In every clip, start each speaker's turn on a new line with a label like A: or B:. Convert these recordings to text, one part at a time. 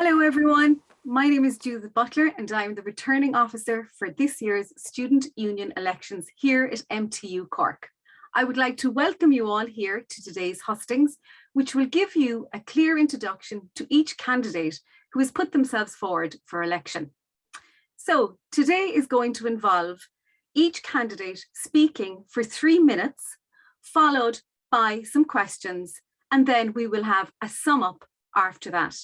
A: Hello everyone, my name is Judith Butler and I'm the returning officer for this year's Student Union elections here at MTU Cork. I would like to welcome you all here to today's hustings, which will give you a clear introduction to each candidate who has put themselves forward for election. So today is going to involve each candidate speaking for 3 minutes, followed by some questions, and then we will have a sum up after that.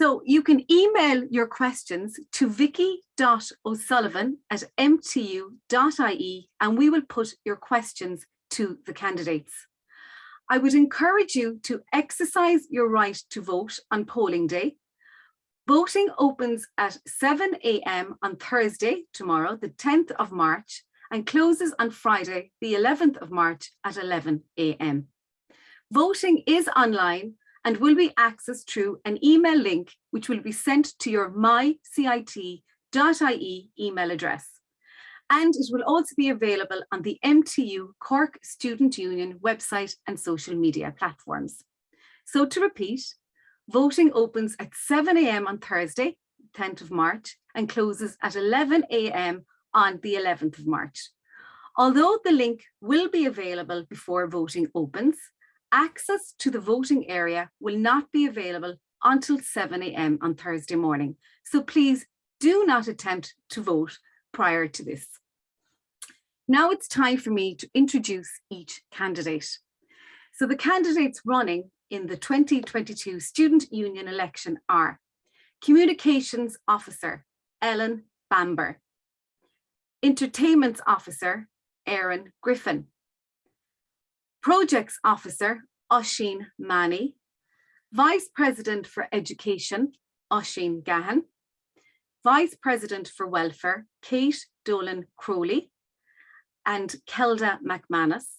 A: So you can email your questions to vicky.o'sullivan@mtu.ie and we will put your questions to the candidates. I would encourage you to exercise your right to vote on polling day. Voting opens at 7 a.m. on Thursday, tomorrow, the 10th of March, and closes on Friday, the 11th of March at 11 a.m. Voting is online and will be accessed through an email link which will be sent to your mycit.ie email address. And it will also be available on the MTU Cork Student Union website and social media platforms. So to repeat, voting opens at 7 a.m. on Thursday, 10th of March, and closes at 11 a.m. on the 11th of March. Although the link will be available before voting opens, access to the voting area will not be available until 7 a.m. on Thursday morning. So please do not attempt to vote prior to this. Now it's time for me to introduce each candidate. So the candidates running in the 2022 Student Union election are Communications Officer, Ellen Bamber. Entertainment Officer, Griffin. Projects Officer, Oisín Manny. Vice President for Education, Oisín Gahan. Vice President for Welfare, Kate Dolan Crowley and Kelda McManus.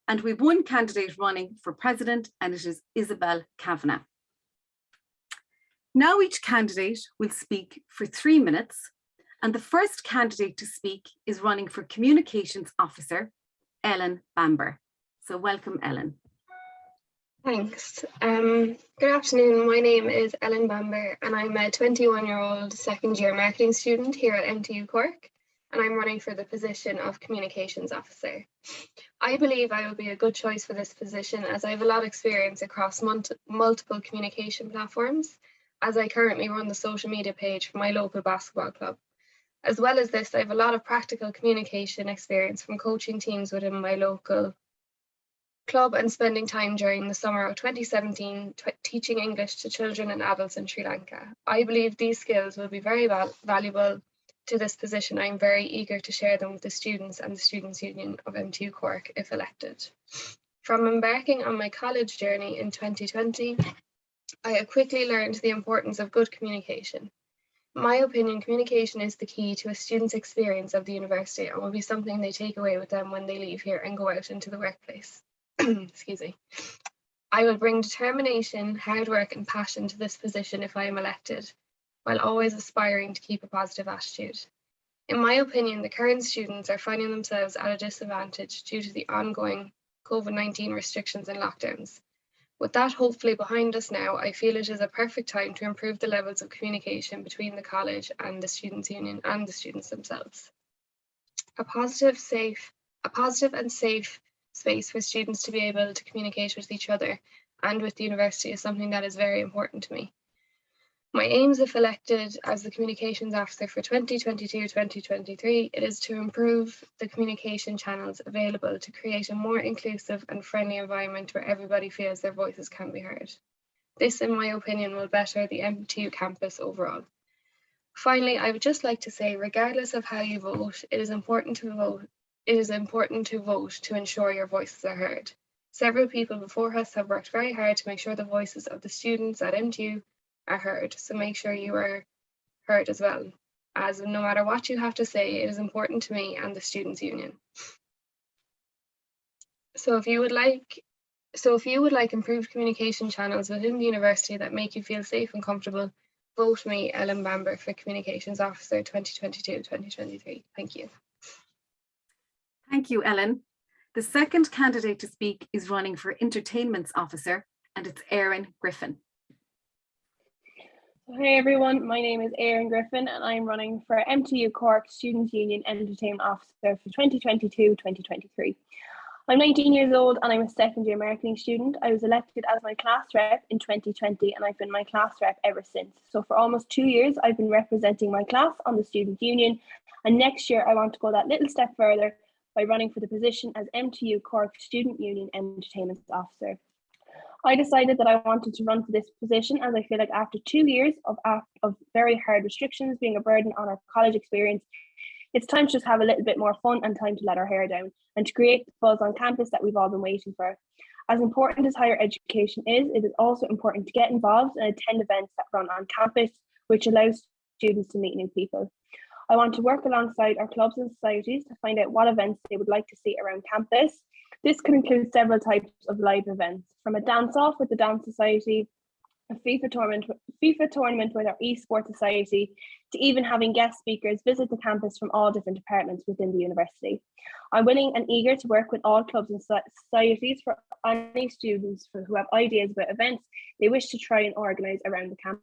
A: And we've one candidate running for President, and it is Isabel Kavanagh. Now each candidate will speak for 3 minutes, and the first candidate to speak is running for Communications Officer, Ellen Bamber. So welcome, Ellen.
B: Thanks. Good afternoon. My name is Ellen Bamber and I'm a 21-year-old second year marketing student here at MTU Cork, and I'm running for the position of Communications Officer. I believe I will be a good choice for this position as I have a lot of experience across multiple communication platforms, as I currently run the social media page for my local basketball club. As well as this, I have a lot of practical communication experience from coaching teams within my local club and spending time during the summer of 2017 teaching English to children and adults in Sri Lanka. I believe these skills will be very valuable to this position. I'm very eager to share them with the students and the Students' Union of MTU Cork if elected. From embarking on my college journey in 2020, I have quickly learned the importance of good communication. In my opinion, communication is the key to a student's experience of the university and will be something they take away with them when they leave here and go out into the workplace. Excuse me. I will bring determination, hard work and passion to this position if I am elected, while always aspiring to keep a positive attitude. In my opinion, the current students are finding themselves at a disadvantage due to the ongoing COVID-19 restrictions and lockdowns. With that hopefully behind us now, I feel it is a perfect time to improve the levels of communication between the college and the Students' Union and the students themselves. A positive and safe space for students to be able to communicate with each other and with the university is something that is very important to me. My aims, if elected as the Communications Officer for 2022-2023, it is to improve the communication channels available to create a more inclusive and friendly environment where everybody feels their voices can be heard. This, in my opinion, will better the MTU campus overall. Finally, I would just like to say, regardless of how you vote, it is important to vote to ensure your voices are heard. Several people before us have worked very hard to make sure the voices of the students at MTU are heard, so make sure you are heard as well, as no matter what you have to say, it is important to me and the Students' Union. So if you would like improved communication channels within the university that make you feel safe and comfortable, vote me, Ellen Bamber, for Communications Officer 2022-2023. Thank you.
A: Thank you, Ellen. The second candidate to speak is running for Entertainment Officer, and it's Griffin.
C: Hi everyone, my name is Griffin and I'm running for MTU Cork Student Union Entertainment Officer for 2022-2023. I'm 19 years old and I'm a second year marketing student. I was elected as my class rep in 2020 and I've been my class rep ever since. So for almost 2 years, I've been representing my class on the student union, and next year I want to go that little step further by running for the position as MTU Cork Student Union Entertainment Officer. I decided that I wanted to run for this position as I feel like after 2 years of very hard restrictions being a burden on our college experience, it's time to just have a little bit more fun and time to let our hair down and to create the buzz on campus that we've all been waiting for. As important as higher education is, it is also important to get involved and attend events that run on campus, which allows students to meet new people. I want to work alongside our clubs and societies to find out what events they would like to see around campus. This could include several types of live events, from a dance-off with the Dance Society, a FIFA tournament with our eSports Society, to even having guest speakers visit the campus from all different departments within the university. I'm willing and eager to work with all clubs and societies for any students who have ideas about events they wish to try and organise around the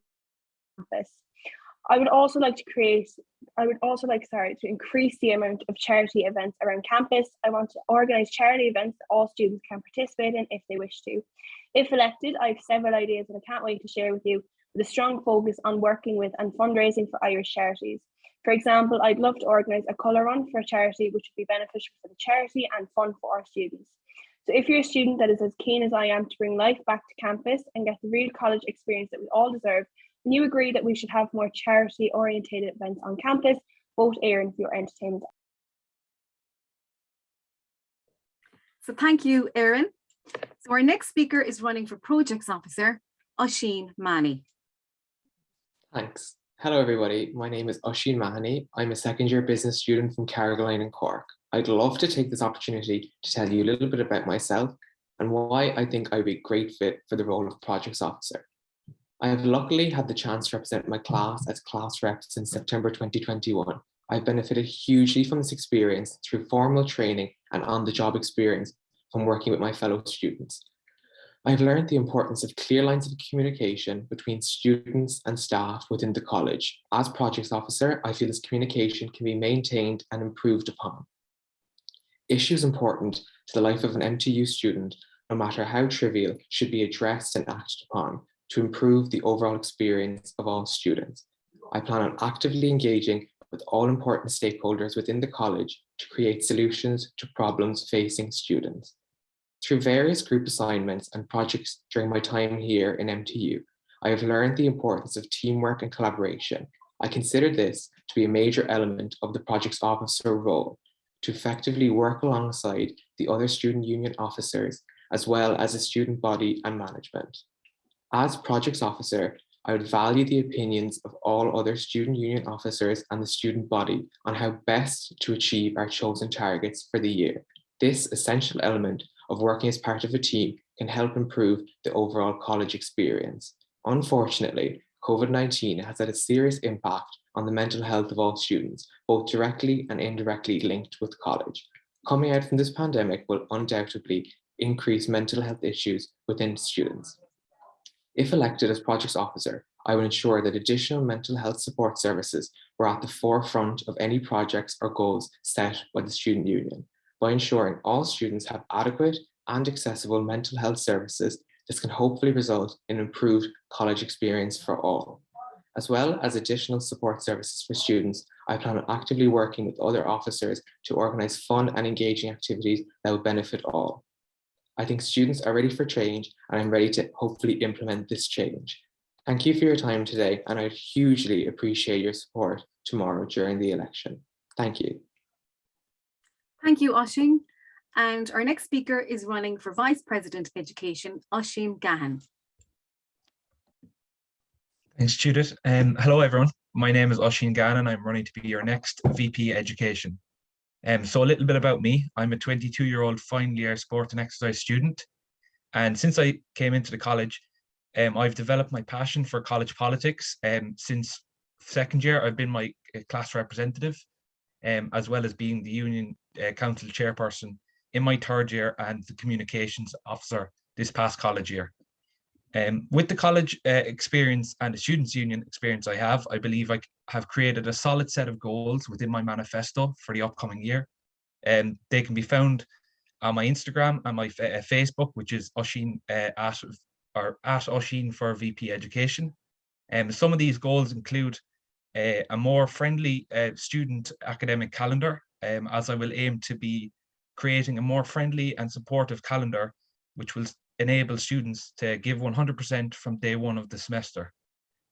C: campus. I would also like to increase the amount of charity events around campus. I want to organise charity events that all students can participate in if they wish to. If elected, I have several ideas that I can't wait to share with you, with a strong focus on working with and fundraising for Irish charities. For example, I'd love to organise a colour run for a charity, which would be beneficial for the charity and fun for our students. So if you're a student that is as keen as I am to bring life back to campus and get the real college experience that we all deserve, and you agree that we should have more charity-orientated events on campus, vote Éireann for your entertainment.
A: So thank you, Éireann. So our next speaker is running for Projects Officer, Oisín Mahoney.
D: Thanks. Hello everybody, my name is Oisín Mahoney. I'm a second year business student from Crowley in Cork. I'd love to take this opportunity to tell you a little bit about myself and why I think I'd be a great fit for the role of Projects Officer. I have luckily had the chance to represent my class as class rep since September 2021. I've benefited hugely from this experience through formal training and on-the-job experience from working with my fellow students. I've learned the importance of clear lines of communication between students and staff within the college. As Projects Officer, I feel this communication can be maintained and improved upon. Issues important to the life of an MTU student, no matter how trivial, should be addressed and acted upon to improve the overall experience of all students. I plan on actively engaging with all important stakeholders within the college to create solutions to problems facing students. Through various group assignments and projects during my time here in MTU, I have learned the importance of teamwork and collaboration. I consider this to be a major element of the Projects Officer role, to effectively work alongside the other student union officers, as well as the student body and management. As Projects Officer, I would value the opinions of all other student union officers and the student body on how best to achieve our chosen targets for the year. This essential element of working as part of a team can help improve the overall college experience. Unfortunately, COVID-19 has had a serious impact on the mental health of all students, both directly and indirectly linked with college. Coming out from this pandemic will undoubtedly increase mental health issues within students. If elected as Projects Officer, I will ensure that additional mental health support services were at the forefront of any projects or goals set by the student union. By ensuring all students have adequate and accessible mental health services, this can hopefully result in improved college experience for all. As well as additional support services for students, I plan on actively working with other officers to organise fun and engaging activities that will benefit all. I think students are ready for change, and I'm ready to hopefully implement this change. Thank you for your time today, and I'd hugely appreciate your support tomorrow during the election. Thank you.
A: Thank you, Oisín. And our next speaker is running for Vice President Education, Oisín Gahan.
E: Thanks, Judith. Hello, everyone. My name is Oisín Gahan, and I'm running to be your next VP Education. So a little bit about me. I'm a 22-year-old final year sport and exercise student. And since I came into the college, I've developed my passion for college politics. Since second year, I've been my class representative, as well as being the union council chairperson in my third year and the communications officer this past college year. With the college experience and the Students' Union experience I believe I have created a solid set of goals within my manifesto for the upcoming year. They can be found on my Instagram and my Facebook, which is Oisín at Oisín for VP Education. Some of these goals include a more friendly student academic calendar, as I will aim to be creating a more friendly and supportive calendar, which will enable students to give 100% from day one of the semester.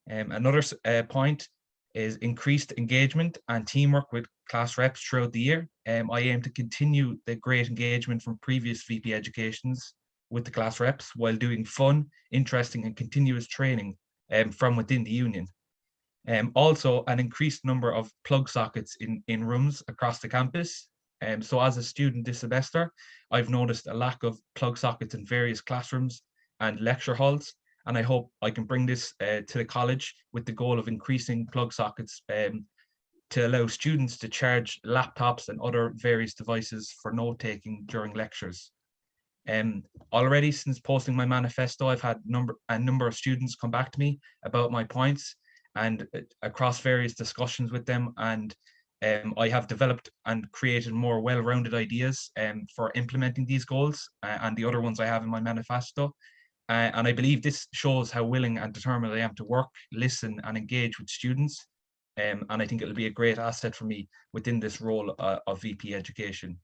E: Another point is increased engagement and teamwork with class reps throughout the year. I aim to continue the great engagement from previous VP educations with the class reps while doing fun, interesting and continuous training from within the union. Also, an increased number of plug sockets in rooms across the campus. So as a student this semester, I've noticed a lack of plug sockets in various classrooms and lecture halls, and I hope I can bring this to the college with the goal of increasing plug sockets to allow students to charge laptops and other various devices for note-taking during lectures. Already since posting my manifesto, I've had a number of students come back to me about my points and across various discussions with them, and I have developed and created more well-rounded ideas for implementing these goals and the other ones I have in my manifesto. And I believe this shows how willing and determined I am to work, listen and engage with students. And I think it'll be a great asset for me within this role of VP Education.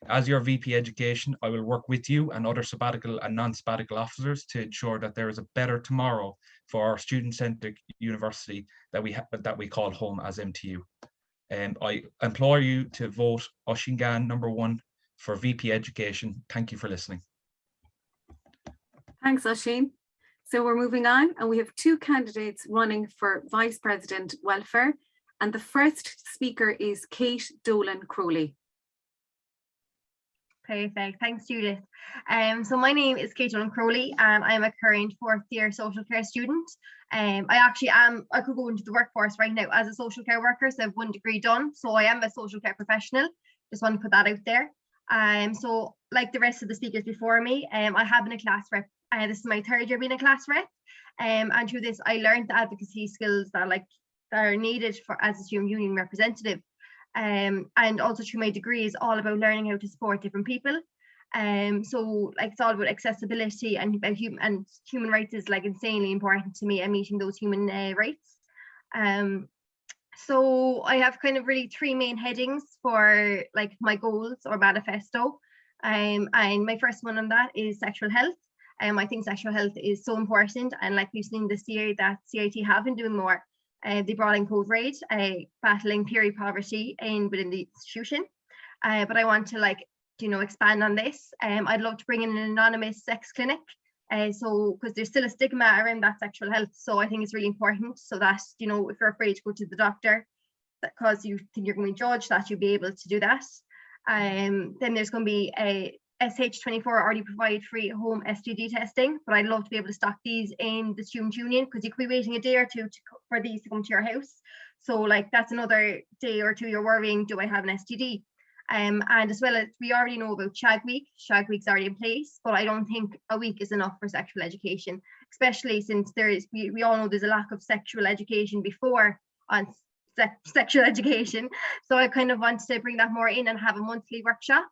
E: As your VP Education, I will work with you and other sabbatical and non-sabbatical officers to ensure that there is a better tomorrow for our student-centric university that we call home as MTU. I implore you to vote Oisín Gan #1 for VP Education. Thank you for listening.
A: Thanks, Oisín. So we're moving on, and we have two candidates running for Vice President Welfare. And the first speaker is Kate Dolan Crowley.
F: Perfect, thanks Judith. So my name is Kate Dolan Crowley and I'm a current 4th year social care student. I could go into the workforce right now as a social care worker, so I have 1 degree done. So I am a social care professional, just want to put that out there. So like the rest of the speakers before me, I have been a class rep. This is my 3rd year being a class rep. And through this, I learned the advocacy skills that are needed for as a student union representative. And also through my degree is all about learning how to support different people. So it's all about accessibility and human rights is insanely important to me and meeting those human rights. So I have kind of really 3 main headings for my goals or manifesto. And my first one on that is sexual health. I think sexual health is so important, and like we've seen this year that CIT have been doing more. They brought in Code Red, battling period poverty within the institution. But I want to expand on this. I'd love to bring in an anonymous sex clinic. So because there's still a stigma around that sexual health. So I think it's really important so that, if you're afraid to go to the doctor because you think you're going to be judged, that you'll be able to do that. Then there's going to be a SH24 already provide free home STD testing, but I'd love to be able to stock these in the student union because you could be waiting a day or two for these to come to your house. So that's another day or two you're worrying, do I have an STD? And as well as we already know about Shag Week. Shag Week's already in place, but I don't think a week is enough for sexual education, especially since we all know there's a lack of sexual education before on sexual education. So I kind of want to bring that more in and have a monthly workshop.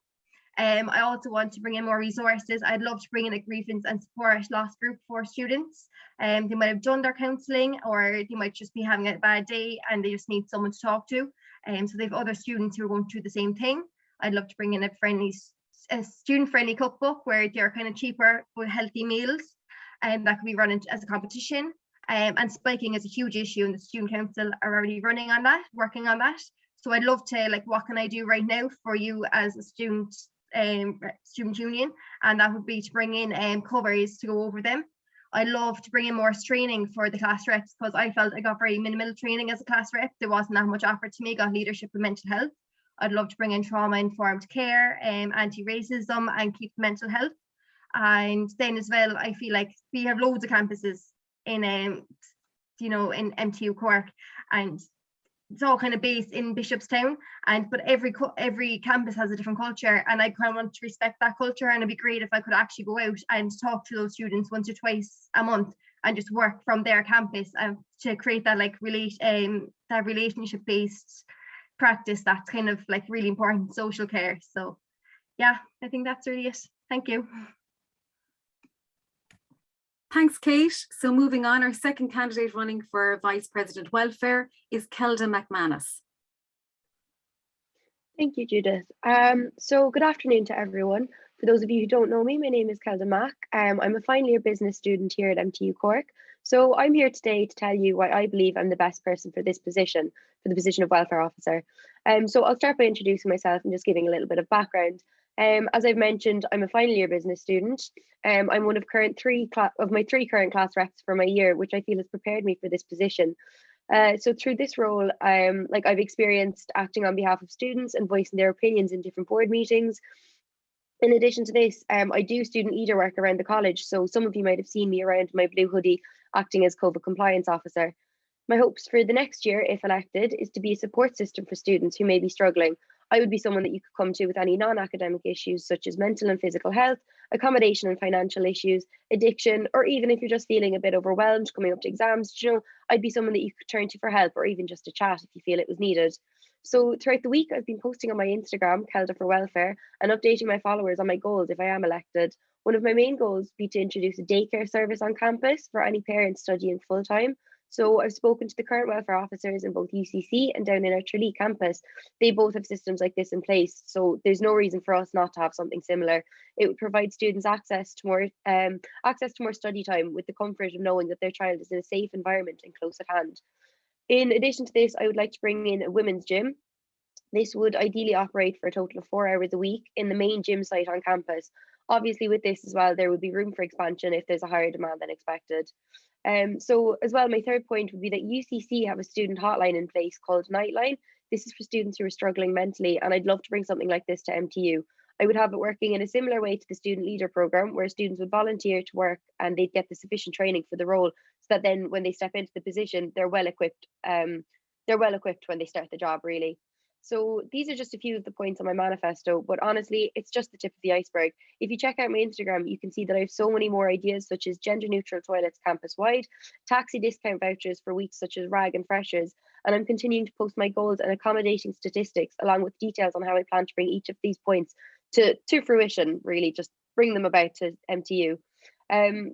F: I also want to bring in more resources. I'd love to bring in a grievance and support loss group for students. They might have done their counselling, or they might just be having a bad day and they just need someone to talk to. So they have other students who are going through the same thing. I'd love to bring in a student-friendly cookbook where they're kind of cheaper with healthy meals, and that could be run as a competition. And spiking is a huge issue, and the student council are already working on that. So I'd love to what can I do right now for you as a student union, and that would be to bring in covers to go over them. I'd love to bring in more training for the class reps because I felt I got very minimal training as a class rep. There wasn't that much offered to me. Got leadership and mental health. I'd love to bring in trauma-informed care, anti-racism, and keep mental health. And then as well, I feel like we have loads of campuses in in MTU Cork, and it's all kind of based in Bishopstown, but every campus has a different culture, and I kind of want to respect that culture. And it'd be great if I could actually go out and talk to those students once or twice a month and just work from their campus, to create that that relationship based practice that's kind of like really important, social care. So yeah, I think that's really it. Thank you.
A: Thanks, Kate. So moving on, our second candidate running for Vice President Welfare is Kelda McManus.
G: Thank you, Judith. So good afternoon to everyone. For those of you who don't know me, my name is Kelda Mack. I'm a final year business student here at MTU Cork. So I'm here today to tell you why I believe I'm the best person for this position, for the position of welfare officer. So I'll start by introducing myself and just giving a little bit of background. As I've mentioned, I'm a final year business student. I'm one of my three current class reps for my year, which I feel has prepared me for this position. So through this role, I've experienced acting on behalf of students and voicing their opinions in different board meetings. In addition to this, I do student leader work around the college. So some of you might have seen me around my blue hoodie acting as COVID compliance officer. My hopes for the next year, if elected, is to be a support system for students who may be struggling. I would be someone that you could come to with any non-academic issues such as mental and physical health, accommodation and financial issues, addiction, or even if you're just feeling a bit overwhelmed coming up to exams, I'd be someone that you could turn to for help, or even just a chat if you feel it was needed. So throughout the week, I've been posting on my Instagram, Kelda for Welfare, and updating my followers on my goals if I am elected. One of my main goals would be to introduce a daycare service on campus for any parents studying full-time. So I've spoken to the current welfare officers in both UCC and down in our Tralee campus. They both have systems like this in place, so there's no reason for us not to have something similar. It would provide students access to more study time with the comfort of knowing that their child is in a safe environment and close at hand. In addition to this, I would like to bring in a women's gym. This would ideally operate for a total of 4 hours a week in the main gym site on campus. Obviously, with this as well, there would be room for expansion if there's a higher demand than expected. So as well, my third point would be that UCC have a student hotline in place called Nightline. This is for students who are struggling mentally, and I'd love to bring something like this to MTU. I would have it working in a similar way to the student leader program, where students would volunteer to work and they'd get the sufficient training for the role, so that then when they step into the position, they're well equipped. They're well equipped when they start the job, really. So these are just a few of the points on my manifesto, but honestly, it's just the tip of the iceberg. If you check out my Instagram, you can see that I have so many more ideas, such as gender neutral toilets campus-wide, taxi discount vouchers for weeks such as RAG and Freshers, and I'm continuing to post my goals and accommodating statistics along with details on how I plan to bring each of these points to fruition, really, just bring them about to MTU.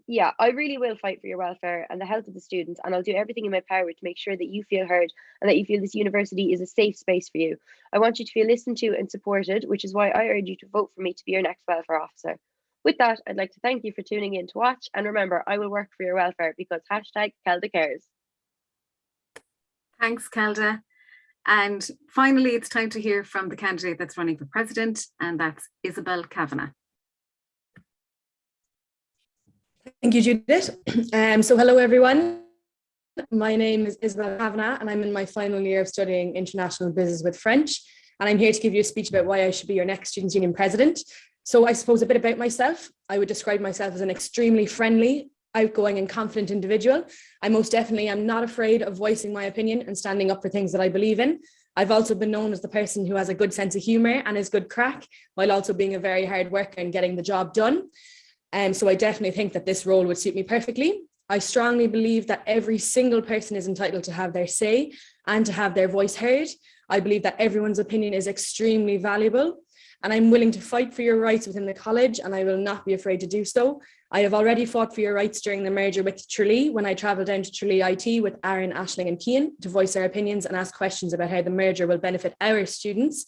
G: Yeah, I really will fight for your welfare and the health of the students, and I'll do everything in my power to make sure that you feel heard and that you feel this university is a safe space for you. I want you to feel listened to and supported, which is why I urge you to vote for me to be your next welfare officer. With that, I'd like to thank you for tuning in to watch, and remember, I will work for your welfare because #Kelda cares.
A: Thanks, Kelda. And finally, it's time to hear from the candidate that's running for president, and that's Isabel Kavanagh.
H: Thank you, Judith. So hello, everyone. My name is Isabel Kavanagh, and I'm in my final year of studying international business with French. And I'm here to give you a speech about why I should be your next Students' Union president. So I suppose a bit about myself. I would describe myself as an extremely friendly, outgoing and confident individual. I most definitely am not afraid of voicing my opinion and standing up for things that I believe in. I've also been known as the person who has a good sense of humour and is good crack, while also being a very hard worker and getting the job done. So I definitely think that this role would suit me perfectly. I strongly believe that every single person is entitled to have their say and to have their voice heard. I believe that everyone's opinion is extremely valuable, and I'm willing to fight for your rights within the college, and I will not be afraid to do so. I have already fought for your rights during the merger with Tralee when I travelled down to Tralee IT with Aaron, Aisling and Cian to voice our opinions and ask questions about how the merger will benefit our students.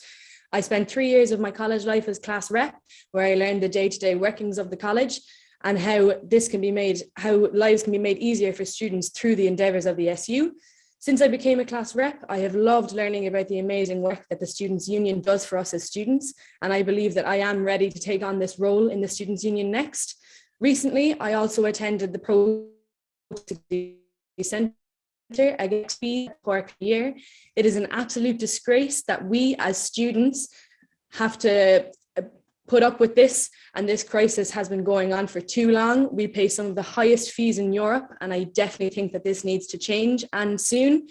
H: I spent 3 years of my college life as class rep, where I learned the day-to-day workings of the college and how lives can be made easier for students through the endeavours of the SU. Since I became a class rep, I have loved learning about the amazing work that the Students' Union does for us as students, and I believe that I am ready to take on this role in the Students' Union next. Recently, I also attended the Pro Centre against Cork year. It is an absolute disgrace that we as students have to put up with this, and this crisis has been going on for too long. We pay some of the highest fees in Europe, and I definitely think that this needs to change, and soon.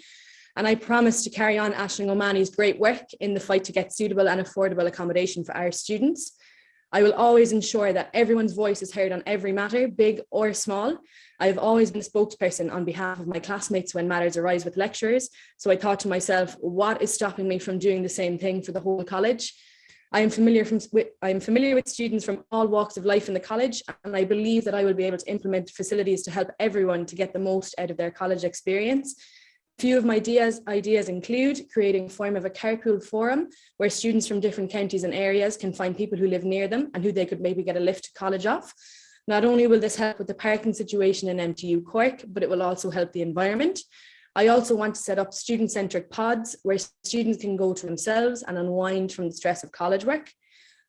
H: And I promise to carry on Aisling O'Mahony's great work in the fight to get suitable and affordable accommodation for our students. I will always ensure that everyone's voice is heard on every matter, big or small. I have always been a spokesperson on behalf of my classmates when matters arise with lecturers. So I thought to myself, what is stopping me from doing the same thing for the whole college? I am familiar with students from all walks of life in the college, and I believe that I will be able to implement facilities to help everyone to get the most out of their college experience. A few of my ideas include creating a form of a carpool forum where students from different counties and areas can find people who live near them and who they could maybe get a lift to college off. Not only will this help with the parking situation in MTU Cork, but it will also help the environment. I also want to set up student-centric pods where students can go to themselves and unwind from the stress of college work.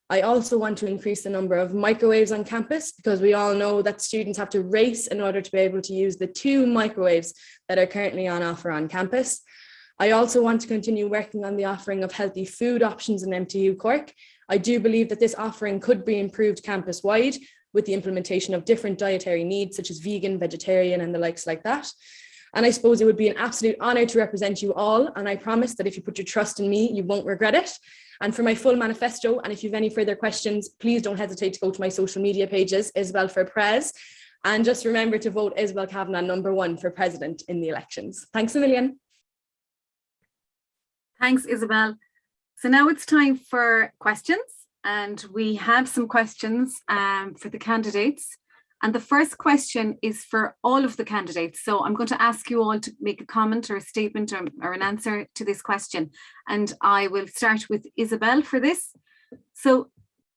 H: I also want to increase the number of microwaves on campus, because we all know that students have to race in order to be able to use the 2 microwaves that are currently on offer on campus. I also want to continue working on the offering of healthy food options in MTU Cork. I do believe that this offering could be improved campus-wide with the implementation of different dietary needs such as vegan, vegetarian and the likes like that. And I suppose it would be an absolute honour to represent you all. And I promise that if you put your trust in me, you won't regret it. And for my full manifesto, and if you have any further questions, please don't hesitate to go to my social media pages, Isabel for Pres. And just remember to vote Isabel Kavanagh #1 for president in the elections. Thanks a million.
A: Thanks, Isabel. So now it's time for questions. And we have some questions for the candidates. And the first question is for all of the candidates. So I'm going to ask you all to make a comment or a statement or an answer to this question. And I will start with Isabel for this. So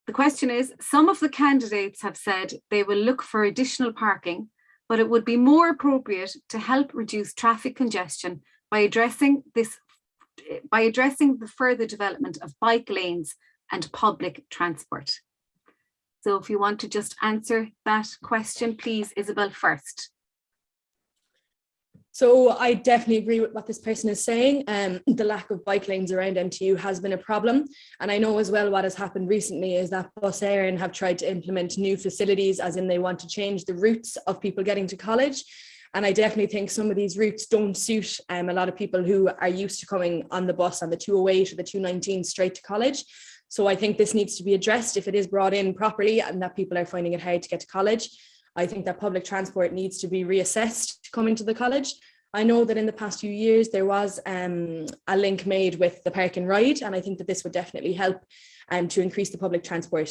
A: the question is, some of the candidates have said they will look for additional parking, but it would be more appropriate to help reduce traffic congestion by addressing the further development of bike lanes and public transport. So if you want to just answer that question, please, Isabel, first.
H: So I definitely agree with what this person is saying. The lack of bike lanes around MTU has been a problem. And I know as well what has happened recently is that Bus Éireann have tried to implement new facilities, as in they want to change the routes of people getting to college. And I definitely think some of these routes don't suit a lot of people who are used to coming on the bus on the 208 or the 219 straight to college. So I think this needs to be addressed if it is brought in properly and that people are finding it hard to get to college. I think that public transport needs to be reassessed coming to the college. I know that in the past few years there was a link made with the Park and Ride, and I think that this would definitely help to increase the public transport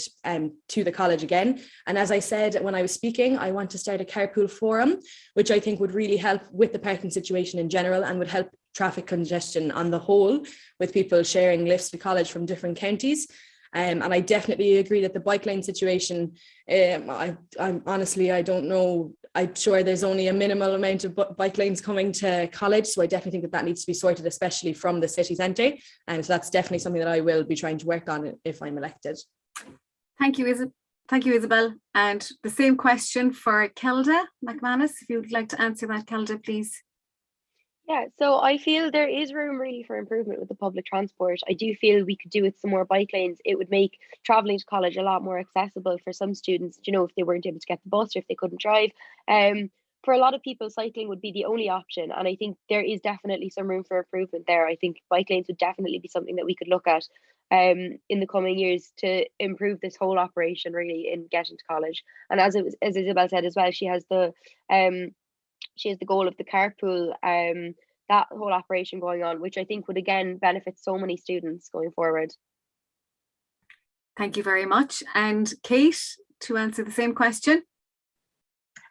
H: to the college again. And as I said when I was speaking, I want to start a carpool forum, which I think would really help with the parking situation in general and would help traffic congestion on the whole, with people sharing lifts to college from different counties. And I definitely agree that the bike lane situation, I'm honestly, I don't know. I'm sure there's only a minimal amount of bike lanes coming to college. So I definitely think that that needs to be sorted, especially from the city centre. And so that's definitely something that I will be trying to work on if I'm elected.
A: Thank you, Isabel. And the same question for Kelda McManus, if you would like to answer that, Kelda, please.
G: Yeah, so I feel there is room really for improvement with the public transport. I do feel we could do with some more bike lanes. It would make traveling to college a lot more accessible for some students, you know, if they weren't able to get the bus or if they couldn't drive. For a lot of people, cycling would be the only option. And I think there is definitely some room for improvement there. I think bike lanes would definitely be something that we could look at in the coming years to improve this whole operation really in getting to college. And as Isabel said as well, she has the goal of the carpool, that whole operation going on, which I think would again benefit so many students going forward.
A: Thank you very much. And Kate, to answer the same question.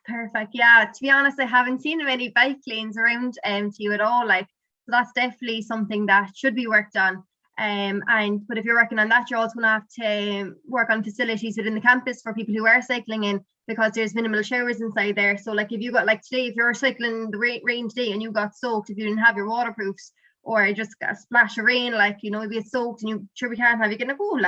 F: Perfect. Yeah, to be honest, I haven't seen many bike lanes around MTU at all. So that's definitely something that should be worked on. But if you're working on that, you're also going to have to work on facilities within the campus for people who are cycling in, because there's minimal showers inside there. So if you got today, if you're cycling the rain today and you got soaked, if you didn't have your waterproofs, or just got a splash of rain, maybe it's soaked and we can't have you getting a go.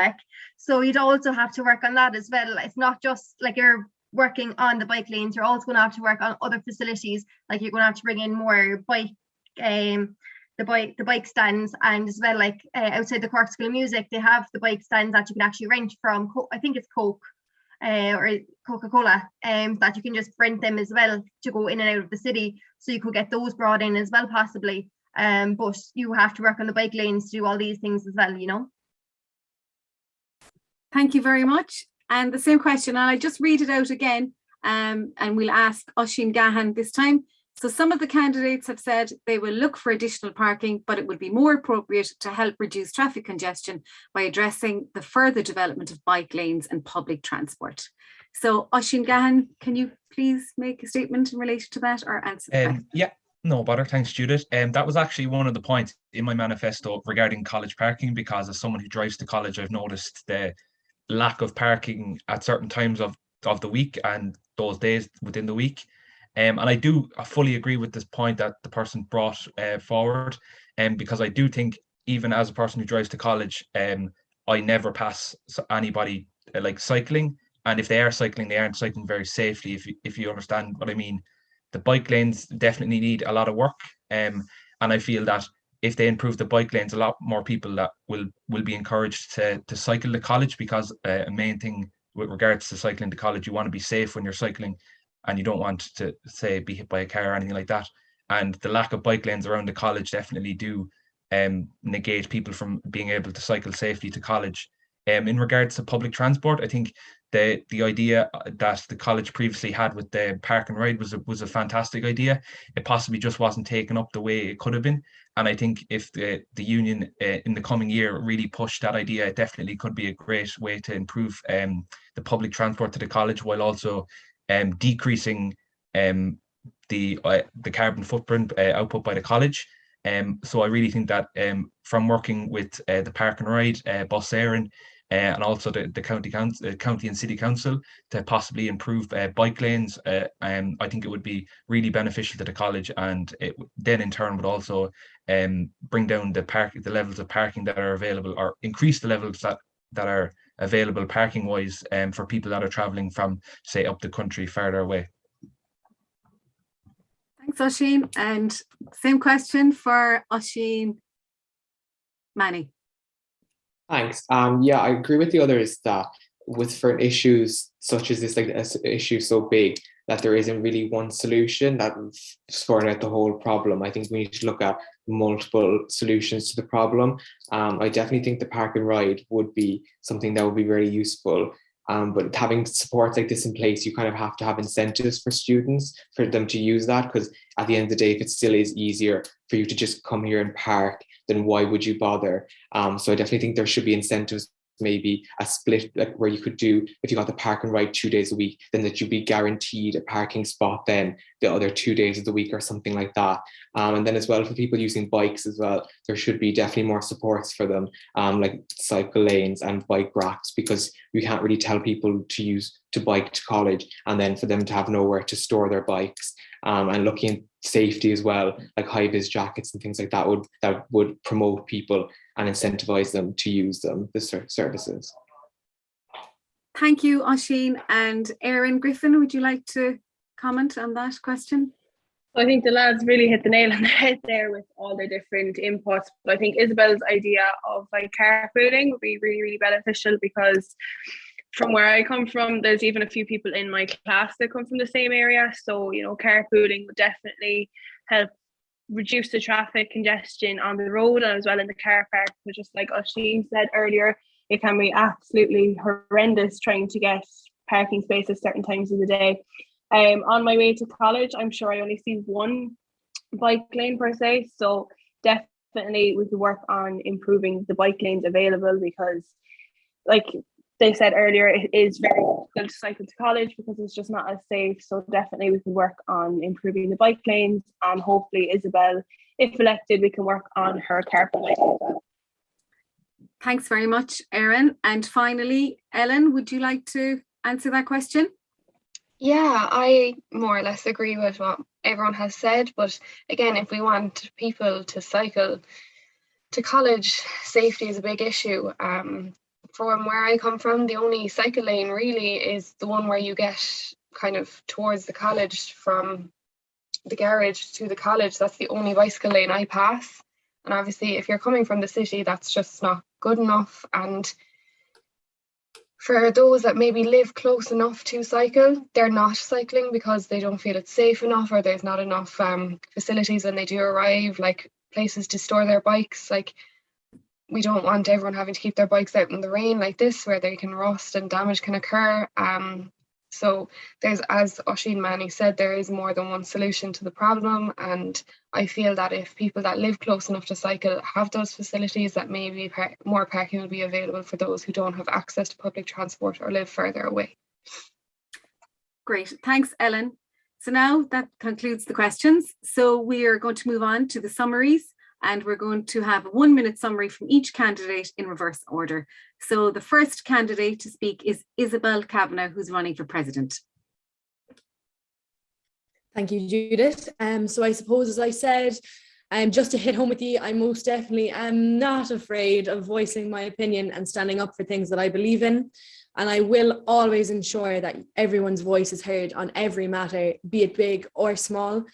F: So you'd also have to work on that as well. It's not just you're working on the bike lanes, you're also going to have to work on other facilities. You're going to have to bring in more bike the bike stands, and as well outside the Cork School of Music they have the bike stands that you can actually rent from I think it's Coke or Coca-Cola, that you can just rent them as well to go in and out of the city, so you could get those brought in as well possibly. but you have to work on the bike lanes to do all these things as well, you know.
A: Thank you very much. And the same question, and I just read it out again, and we'll ask Oisín Gahan this time. So some of the candidates have said they will look for additional parking, but it would be more appropriate to help reduce traffic congestion by addressing the further development of bike lanes and public transport. So Oisín Gahan, can you please make a statement in relation to that or answer the question?
E: Yeah, no bother. Thanks, Judith. That was actually one of the points in my manifesto regarding college parking, because as someone who drives to college, I've noticed the lack of parking at certain times of the week and those days within the week. And I fully agree with this point that the person brought forward, because I do think, even as a person who drives to college, I never pass anybody like cycling. And if they are cycling, they aren't cycling very safely, if you understand what I mean. The bike lanes definitely need a lot of work. And I feel that if they improve the bike lanes, a lot more people that will be encouraged to cycle to college, because a main thing with regards to cycling to college, you want to be safe when you're cycling, and you don't want to, say, be hit by a car or anything like that. And the lack of bike lanes around the college definitely do negate people from being able to cycle safely to college. In regards to public transport, I think the idea that the college previously had with the park and ride was a fantastic idea. It possibly just wasn't taken up the way it could have been. And I think if the union in the coming year really pushed that idea, it definitely could be a great way to improve the public transport to the college, while also decreasing the carbon footprint output by the college. So I really think that from working with the Park and Ride, Bus Éireann, and also the county and city council to possibly improve bike lanes, I think it would be really beneficial to the college, and it then in turn would also bring down the levels of parking that are available, or increase the levels that are available parking wise for people that are traveling from, say, up the country farther away.
A: Thanks, Oisín. And same question for Oisín Manny.
D: Thanks. Yeah, I agree with the others that for issues such as this, like an issue so big, that there isn't really one solution that will sort out the whole problem. I think we need to look at multiple solutions to the problem. I definitely think the park and ride would be something that would be very useful. But having supports like this in place, you kind of have to have incentives for students for them to use that, because at the end of the day, if it still is easier for you to just come here and park, then why would you bother? So I definitely think there should be incentives, maybe a split, like where you could do, if you got the park and ride 2 days a week, then that you'd be guaranteed a parking spot then the other 2 days of the week or something like that. And then as well, for people using bikes as well, there should be definitely more supports for them, like cycle lanes and bike racks, because you can't really tell people to bike to college and then for them to have nowhere to store their bikes. And looking at safety as well, like high-vis jackets and things like that would promote people and incentivize them to use the services.
A: Thank you, Oisín. And Erin, Griffin, would you like to comment on that question?
C: I think the lads really hit the nail on the head there with all their different inputs. But I think Isabel's idea of like carpooling would be really, really beneficial, because from where I come from, there's even a few people in my class that come from the same area. So, you know, carpooling would definitely help reduce the traffic congestion on the road and as well in the car park. But just like Oisín said earlier, it can be absolutely horrendous trying to get parking spaces certain times of the day. On my way to college, I'm sure I only see one bike lane per se. So definitely we could work on improving the bike lanes available, because like they said earlier, it is very difficult to cycle to college because it's just not as safe. So definitely we can work on improving the bike lanes, and hopefully Isabel, if elected, we can work on her carpooling as well.
A: Thanks very much, Erin. And finally, Ellen, would you like to answer that question?
B: Yeah, I more or less agree with what everyone has said. But again, if we want people to cycle to college, safety is a big issue. From where I come from, the only cycle lane really is the one where you get kind of towards the college from the garage to the college. That's the only bicycle lane I pass. And obviously, if you're coming from the city, that's just not good enough. And for those that maybe live close enough to cycle, they're not cycling because they don't feel it's safe enough, or there's not enough facilities when they do arrive. Like places to store their bikes. Like, we don't want everyone having to keep their bikes out in the rain like this, where they can rust and damage can occur. So there's, as Oisín Mahoney said, there is more than one solution to the problem. And I feel that if people that live close enough to cycle have those facilities, that maybe more parking will be available for those who don't have access to public transport or live further away.
A: Great, thanks, Ellen. So now that concludes the questions. So we are going to move on to the summaries, and we're going to have a 1 minute summary from each candidate in reverse order. So the first candidate to speak is Isabel Kavanagh, who's running for president.
H: Thank you, Judith. So I suppose, as I said, just to hit home with you, I most definitely am not afraid of voicing my opinion and standing up for things that I believe in. And I will always ensure that everyone's voice is heard on every matter, be it big or small.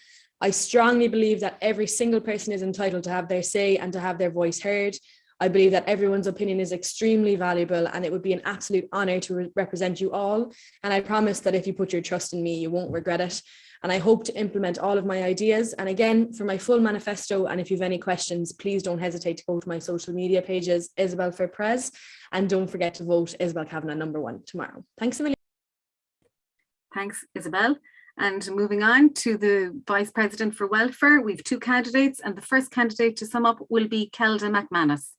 H: I strongly believe that every single person is entitled to have their say and to have their voice heard. I believe that everyone's opinion is extremely valuable, and it would be an absolute honour to represent you all. And I promise that if you put your trust in me, you won't regret it. And I hope to implement all of my ideas. And again, for my full manifesto, and if you have any questions, please don't hesitate to go to my social media pages, Isabel for Pres, and don't forget to vote Isabel Kavanagh #1 tomorrow. Thanks a million.
A: Thanks, Isabel. And moving on to the Vice President for Welfare, we have 2 candidates, and the first candidate to sum up will be Kelda McManus.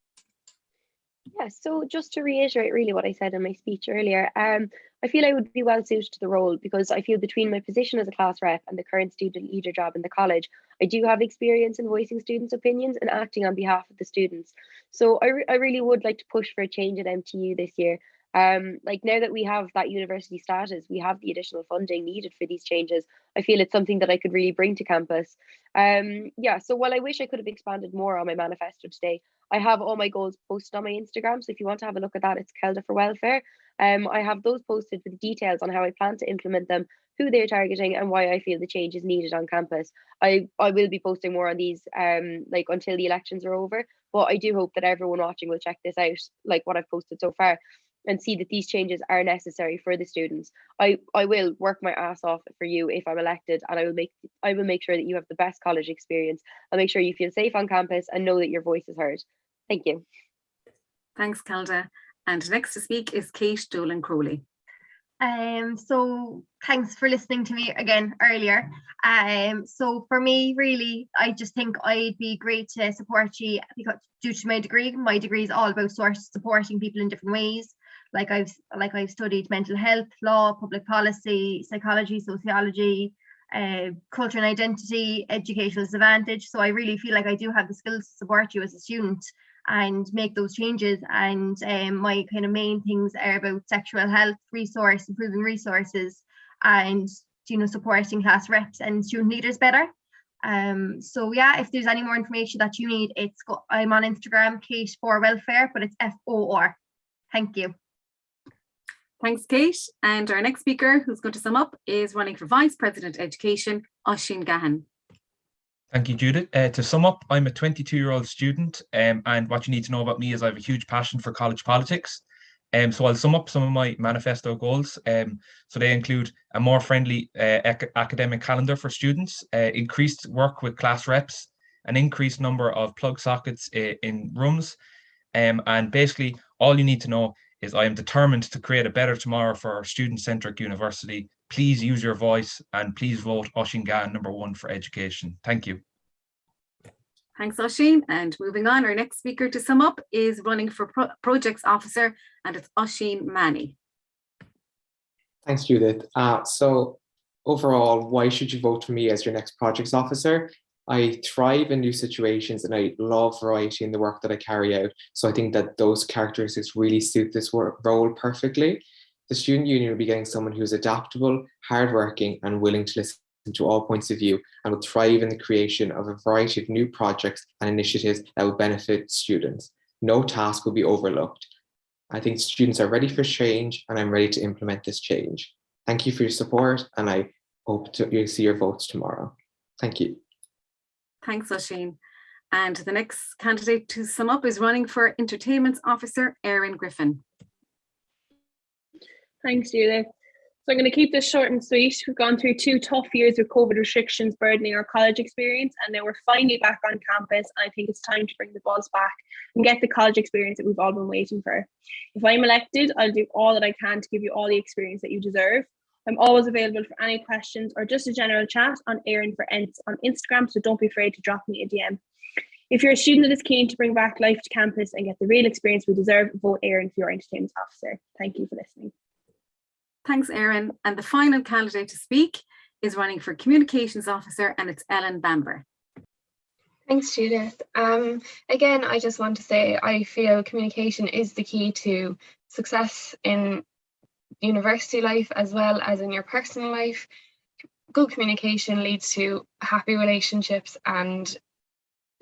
G: Yeah, so just to reiterate really what I said in my speech earlier, I feel I would be well suited to the role because I feel between my position as a class rep and the current student leader job in the college, I do have experience in voicing students' opinions and acting on behalf of the students. So I really would like to push for a change at MTU this year. Like, now that we have that university status, we have the additional funding needed for these changes. I feel it's something that I could really bring to campus. Yeah, so while I wish I could have expanded more on my manifesto today, I have all my goals posted on my Instagram. So if you want to have a look at that, it's Kelda for Welfare. I have those posted with details on how I plan to implement them, who they're targeting, and why I feel the change is needed on campus. I will be posting more on these like until the elections are over, but I do hope that everyone watching will check this out, like what I've posted so far, and see that these changes are necessary for the students. I will work my ass off for you if I'm elected, and I will make sure that you have the best college experience. I'll make sure you feel safe on campus and know that your voice is heard. Thank you.
A: Thanks, Kelda. And next to speak is Kate Dolan Crowley.
F: So thanks for listening to me again earlier. So for me, really, I just think I'd be great to support you because due to my degree is all about supporting people in different ways. Like I've studied mental health, law, public policy, psychology, sociology, culture and identity, educational disadvantage. So I really feel like I do have the skills to support you as a student and make those changes. And my kind of main things are about sexual health, improving resources, and supporting class reps and student leaders better. So yeah, if there's any more information that you need, I'm on Instagram, Kate for Welfare, but it's FOR. Thank you.
A: Thanks, Kate. And our next speaker, who's going to sum up, is running for Vice President Education, Oisín Gahan.
E: Thank you, Judith. To sum up, I'm a 22-year-old student, and what you need to know about me is I have a huge passion for college politics. So I'll sum up some of my manifesto goals. So they include a more friendly academic calendar for students, increased work with class reps, an increased number of plug sockets in rooms, and basically all you need to know is I am determined to create a better tomorrow for our student-centric university. Please use your voice and please vote Oisín Gahan #1 for education. Thank you.
A: Thanks, Oisín. And moving on, our next speaker to sum up is running for Projects Officer, and it's Oisín Mahoney.
D: Thanks, Judith. So overall, why should you vote for me as your next Projects Officer? I thrive in new situations and I love variety in the work that I carry out. So I think that those characteristics really suit this role perfectly. The student union will be getting someone who's adaptable, hardworking, and willing to listen to all points of view, and will thrive in the creation of a variety of new projects and initiatives that will benefit students. No task will be overlooked. I think students are ready for change, and I'm ready to implement this change. Thank you for your support, and I hope you'll see your votes tomorrow. Thank you.
A: Thanks, Oisín. And the next candidate to sum up is running for Entertainment Officer, Griffin.
C: Thanks, Judith. So I'm going to keep this short and sweet. We've gone through 2 tough years with COVID restrictions burdening our college experience, and now we're finally back on campus. And I think it's time to bring the buzz back and get the college experience that we've all been waiting for. If I'm elected, I'll do all that I can to give you all the experience that you deserve. I'm always available for any questions or just a general chat on Erin for Ents on Instagram, so don't be afraid to drop me a DM. If you're a student that is keen to bring back life to campus and get the real experience we deserve, vote Erin for your entertainment officer. Thank you for listening.
A: Thanks, Erin. And the final candidate to speak is running for Communications Officer, and it's Ellen Bamber.
B: Thanks, Judith. Again, I just want to say I feel communication is the key to success in university life as well as in your personal life. Good communication leads to happy relationships and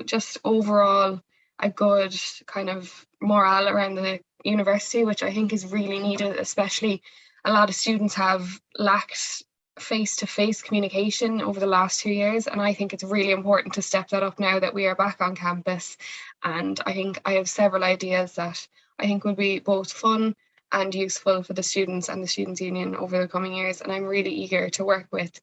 B: just overall a good kind of morale around the university, which I think is really needed, especially a lot of students have lacked face-to-face communication over the last 2 years, and I think it's really important to step that up now that we are back on campus. And I think I have several ideas that I think would be both fun and useful for the students and the Students' Union over the coming years, and I'm really eager to work with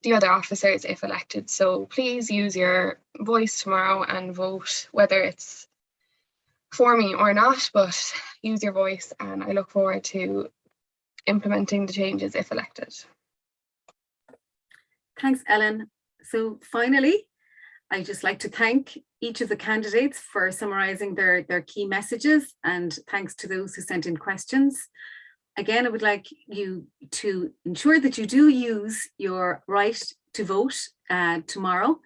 B: the other officers if elected. So please use your voice tomorrow and vote, whether it's for me or not, but use your voice, and I look forward to implementing the changes if elected.
A: Thanks, Ellen. So finally, I'd just like to thank each of the candidates for summarising their key messages, and thanks to those who sent in questions. Again, I would like you to ensure that you do use your right to vote tomorrow.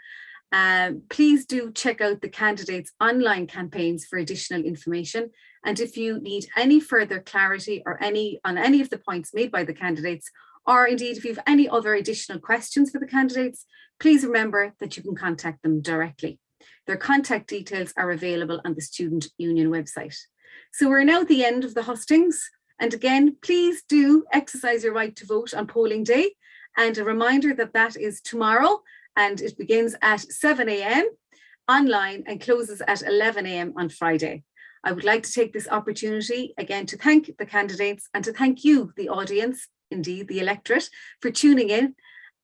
A: Please do check out the candidates' online campaigns for additional information. And if you need any further clarity or on any of the points made by the candidates, or indeed if you have any other additional questions for the candidates, please remember that you can contact them directly. Their contact details are available on the Student Union website. So we're now at the end of the hustings. And again, please do exercise your right to vote on polling day. And a reminder that that is tomorrow, and it begins at 7 a.m. online and closes at 11 a.m. on Friday. I would like to take this opportunity again to thank the candidates and to thank you, the audience, indeed the electorate, for tuning in.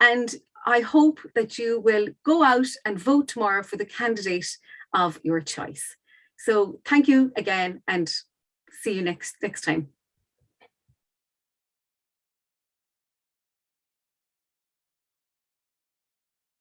A: And I hope that you will go out and vote tomorrow for the candidate of your choice. So thank you again, and see you next time.